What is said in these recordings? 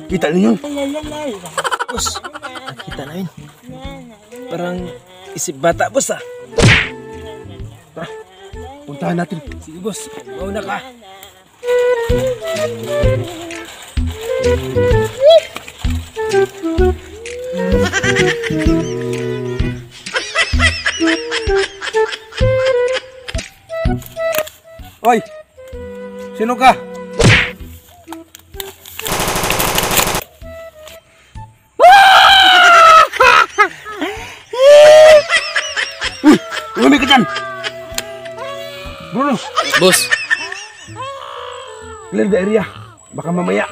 Kita na yun. Boss, nakita na yun. Parang isip bata, boss ah. Tara, puntahan natin. Sige boss, mauna ka. Oy, sino ka? Umi ka dyan! Bruno! Boss! Clear the area. Baka mamaya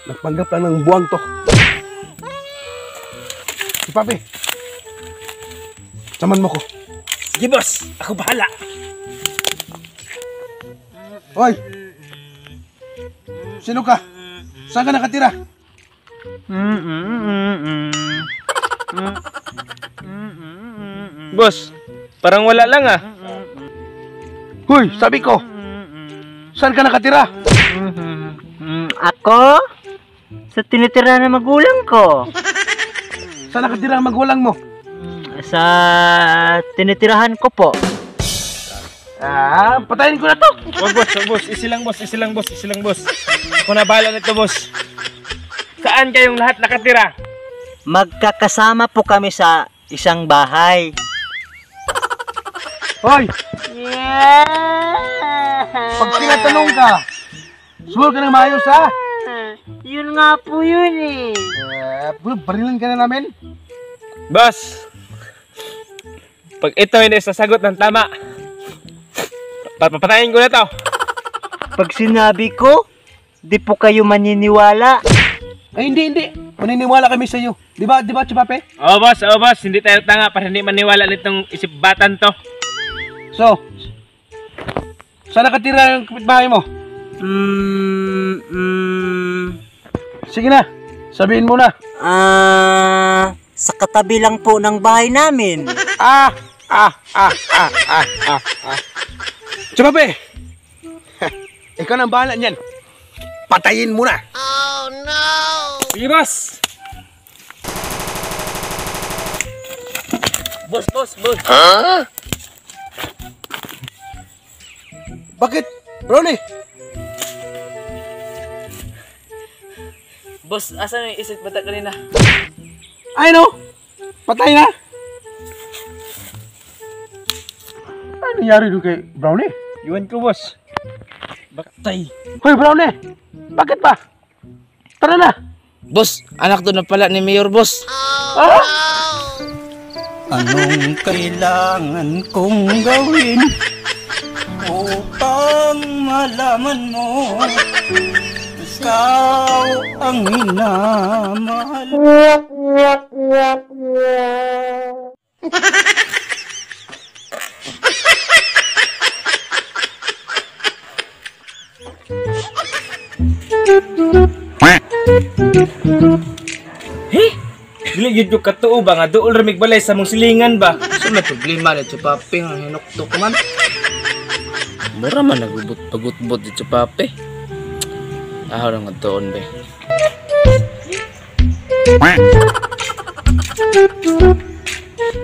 nagpanggap lang ng buwang to. Si Papi, saman mo ko. Sige boss! Ako bahala! Hoy! Sino ka? Saan ka nakatira? Boss, parang wala lang ah. Hoy, sabi ko, saan ka nakatira? Ako? Sa tinitira ng magulang ko. Saan nakatira ang magulang mo? Sa tinitirahan ko po. Patayin ko na to. Wag boss, wag boss. Isi lang boss, isi lang boss, isi lang boss. Ako na bahala nito boss. Saan kayong lahat nakatira? Magkakasama po kami sa isang bahay. Hoy! Pag tinatanong ka, sumunod ka ng maayos ha? Yun nga po yun eh. Barilan ka na namin? Boss! Pag ito hindi sasagot ng tama, papatayin ko na to. Pag sinabi ko, di po kayo maniniwala. Ay hindi. Maniniwala kami sa iyo. Di ba, Chupape? Oo boss, hindi tayo tanga para hindi maniwala nitong isip batan to. So, saan nakatira yung kapitbahay mo? Sige na, sabihin mo na. Sa katabi lang po ng bahay namin. Chupape! Ikaw nang bahala niyan. Patayin mo na. Oh no! Sige boss! Boss. Huh? Bakit? Brownie? Boss, asan yung isip bata kanina? Ay no! Patay na! Ano nangyari doon kay Brownie? Iwan ko boss. Baktay. Hoy Brownie! Bakit ba? Tara na! Boss, anak to na pala ni Mayor boss. Anong kailangan kong gawin upang malaman mo ikaw ang minamahal? Dili gyud yung katuo ba nga duol ramig balay sa mong silingan ba? So may problema dito Papi nga hinuktok man. Mura man nagubot-pagut-bot dito Papi. Ahaw lang doon be.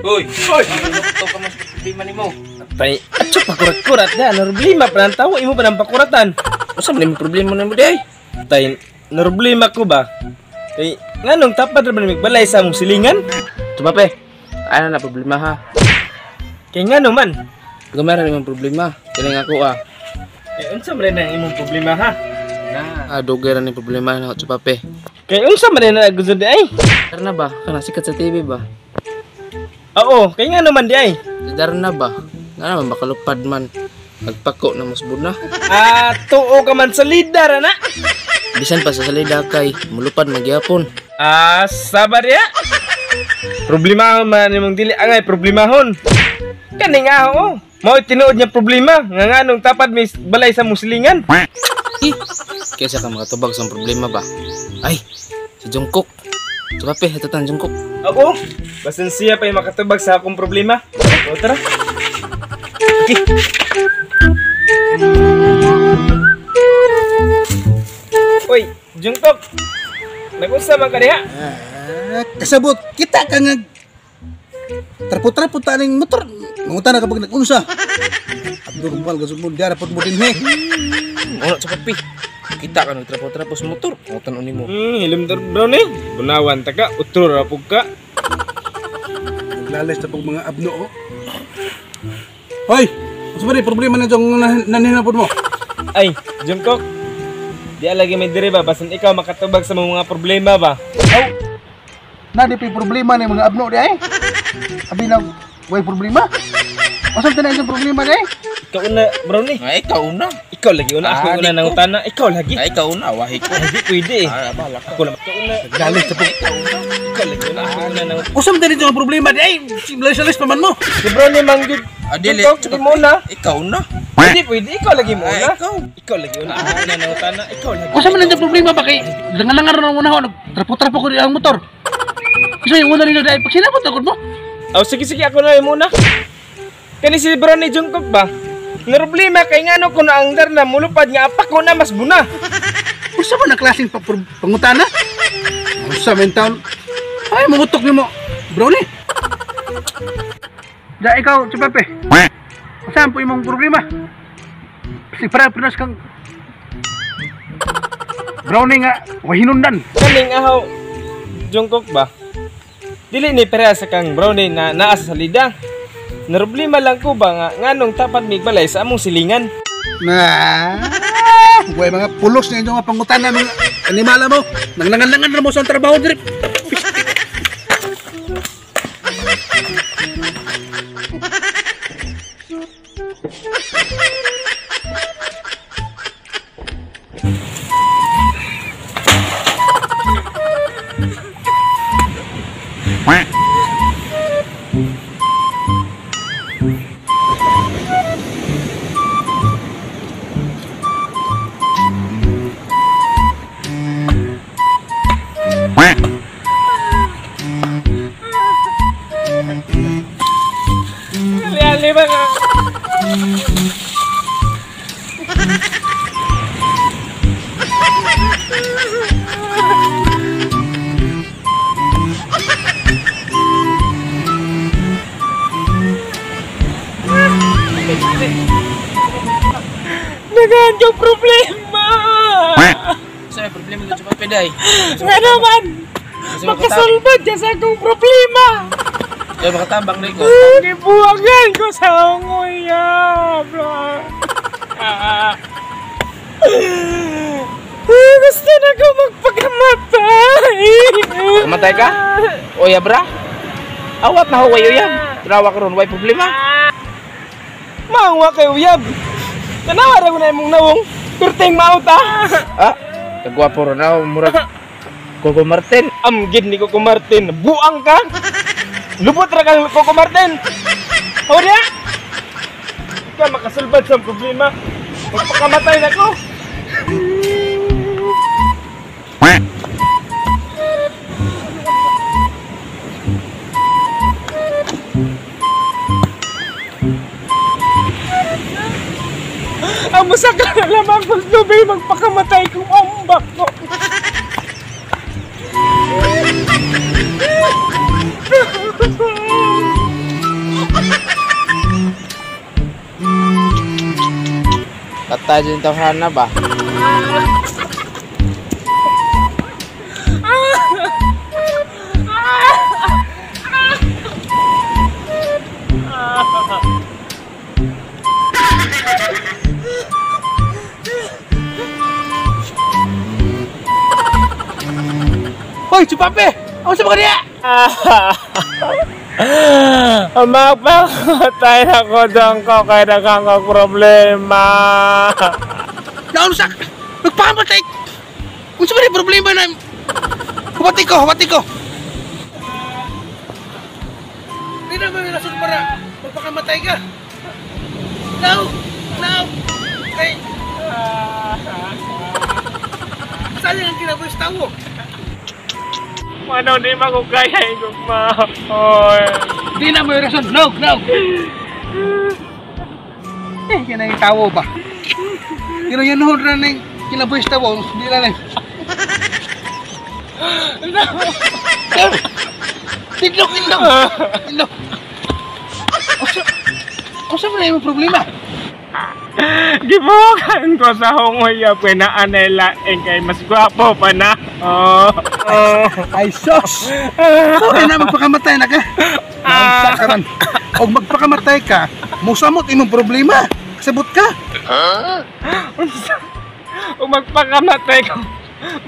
Hoy, Hinuktok ka mas problema nimo. tay. Atso pakurat-kurat na, ano problema pa nang tawo imo pa nang pakuratan. Usa man problema nimo day? Tay, no problema ko ba? Kay nganong tapad ra ramig balay sa mong silingan? Ito Papi, ano na problema ha? Kay ngano man? Gumara rin yung problema. Kiling ako Kay unsa man ang imong problema ha? Dugay rin yung problema na ito Papi. Kay unsa man na gusto di ay? Karena ba? Kana sikat sa TV ba? Oo, kaya nga naman di ay. Si Darna ba? Nga naman makalupad man. Nagpako na mas buna. Tuo ka man sa lidar, ana. Bisan pa sa salida kay mulupad magyapon. Sabar ya. Problema man imong dili angay problemahon. Kani nga oo. Mao tinuod niya problema nga nganong tapad may balay sa muslingan. Kaysa ka makatubag sa problema ba? Ay, si Jungkook. Tukape, hatatan Jungkook. Ako, basin siya pa yung makatubag sa akong problema. O tara. Okay. Uy, Jungkook. Nag-usa man ka diha? Kasabot, kita ka nga trapot-trapot taning motor. Mangutan na kapag nag-unsa. Abdul Kumpal, gasumod, diara pot mo din he. Una sa kape. Kita ka nagtrapo-trapo sa motor. Ngutan uni mo. Hilim bro ni. Bunawan ta ka, utro rapog ka. Naglalas na pong mga abno, oh. Hoy! Mas ba problema na itong naninapod mo? Ay, Jungkook. Di lagi may dire ba, basin ikaw makatubag sa mga problema ba? Oh! Na, di pa problema na yung mga abno di ay. Abi na, way problema? Masam na yung problema di ay? Ikaw una, bro ni. Ay, ikaw una. Ikaw lagi una, ako una nang utana. Ikaw lagi. Ay, ikaw una. Wahi ko. Hindi pwede eh. Bahala ka. Ako lang. Ikaw una. Naglalas na pong... Ikaw lagi una, ako una nang utana. Masam na rin yung problema di ay. Lalis pa man mo. Si bro ni manggid. Adili. Jungkook, sige muna. Ikaw una. Hindi pwede, ikaw lagi muna. Ay, ikaw. Ikaw lagi una, ako una nang utana. Ikaw lagi. Masam na yung problema ba kay... Langan-langan na muna ako. Trapo-trapo ko ang motor. Kasi yung una rin di ay. Pag sinabot ako mo. Oh, sige, ako na yung muna. Kani si bro ni Jungkook ba? Nga problema kay ngano ko na ang darna mulupad nga apak ko na mas buna. Usa ba na klaseng pangutana? Usa man taon. Ay, mamutok ni mo. Brownie. Da ikaw, Chupape. Saan po imong problema? Si para pinas kang Brownie nga wahinundan. Kaning ahaw Jungkook ba? Dili ni pareha sa kang brownie na naa sa salida. Naroblema lang ko ba nga nganong tapat mig balay sa among silingan. Na. Buhay mga pulos na yung mga pangutana mga animala mo. Nanglangan-langan na mo sa trabaho diri. Ali ba nga? Nagaan yung problema! Sa problema ko sa peday. Nga naman! Makasulbad ka sa akong problema! Ay, makatabang rin ko. Gibuwagan ko sa ungoy, bro. Gusto na ko magpakamatay. Kamatay ka? Oya, bra? Awat na huway uyab. Trawa ka ron, way problema. Maangwa kay uyab. Kanawara ko na imong nawong. Kurteng mauta. Ah, kagwapo ron na, murag. Coco Martin. Amgid ni Coco Martin. Buang ka. Lubot ra kang Coco Martin. O diya? Ikaw makasulbad sa problema. Magpakamatay na ko. Ang masaka na lamang kung lubay magpakamatay kung ambak ko. Tatay din tahan na ba? Hoy, Chupape! Ano sa mga niya? Magpapatay ako dyan ko kaya nakakang problema. Naon sa magpakamatay. Kung sa may problema na hubati ko. Hindi na may rason para magpakamatay ka. No. Kay sayang ang kinabuhis tao. Ano di makukaya yung mahoy. Hindi na may rason. No. Kinay tao ba? Kinayanuhon na ng kinabuhis tao. Hindi na lang. Tiglok. O sa na yung problema? Gibukan ko sa hungoy ya pinaan nila kay mas gwapo pa na. Ay sos! Okay na magpakamatay na ka. Nagsakaran. O magpakamatay ka, musamot imong problema. Kasabot ka. Kung magpakamatay ko,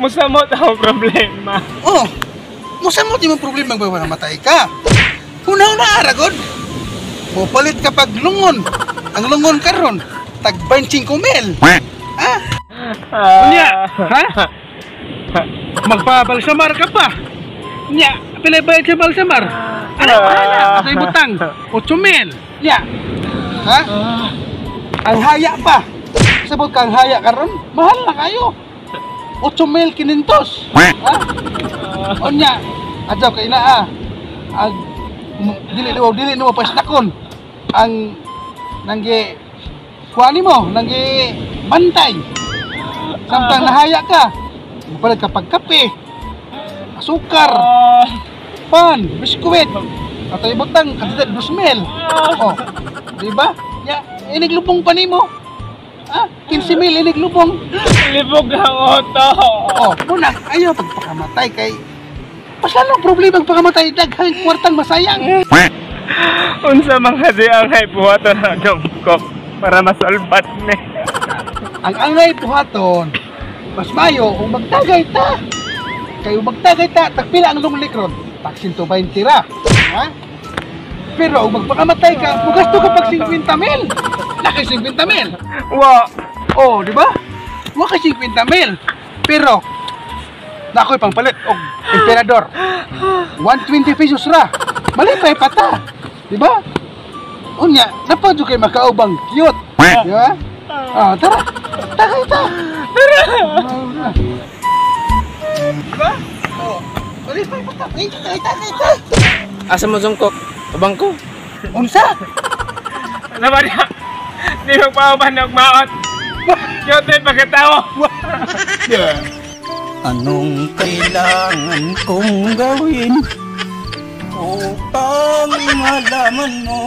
musamot ang problema. Oh, musamot imong problema magpakamatay ka. Hunaw-na aragod. Pupalit ka pag lungon. Ang lungon karon tag 25 mil. Ha? Unya, ha? Magpabalsamar ka pa. Nya, pilay bayad sa balsamar. Ano pa na? Atay butang 8 mil. Nya. Ha? Ang haya pa. Sabot ka ang haya karon, mahal na kayo. 8,500. Ha? Unya, adto kay naa. Ang dili mo pa snakon. Ang nanggi kuani mo, nanggi bantay. Samtang nahaya ka. Balik ka pagkape, asukar, pan, biskuit, atau ibutang kandidat 2,000. Oh, di ba? Ya, iniglubong pa nimo. Ah, 15,000 iniglubong. Libog ang oto. Oh, muna, ayaw pagpakamatay kay pasano problema pagpakamatay daghang kwartang masayang. Unsa mga di ang hay buhaton na ko para masolbat ni. Ang angay buhaton, mas mayo kung magtagay ta. Kayo magtagay ta, tagpila ang lumlikron, tag 120 ra. Ha? Pero kung magpakamatay ka, mugasto ka pag 50,000. Nakay 50,000. Wa. Oh, di ba? Wa kay 50,000. Pero nakoy pangpalit og emperador. 120 pesos ra. Malipay pa ta. Di ba? Unya, dapat jud kay makaubang cute. Di ba? Ah, tara. Tagay ta. Tara. Di ba? Oh, malipay pa ta. Tagay ta. Asa mo jungkok? Abang ko. Unsa? Ano ba niya? Di mo pa ba nagmaot? Yote pagkatawa. Anong kailangan kong gawin upang malaman mo?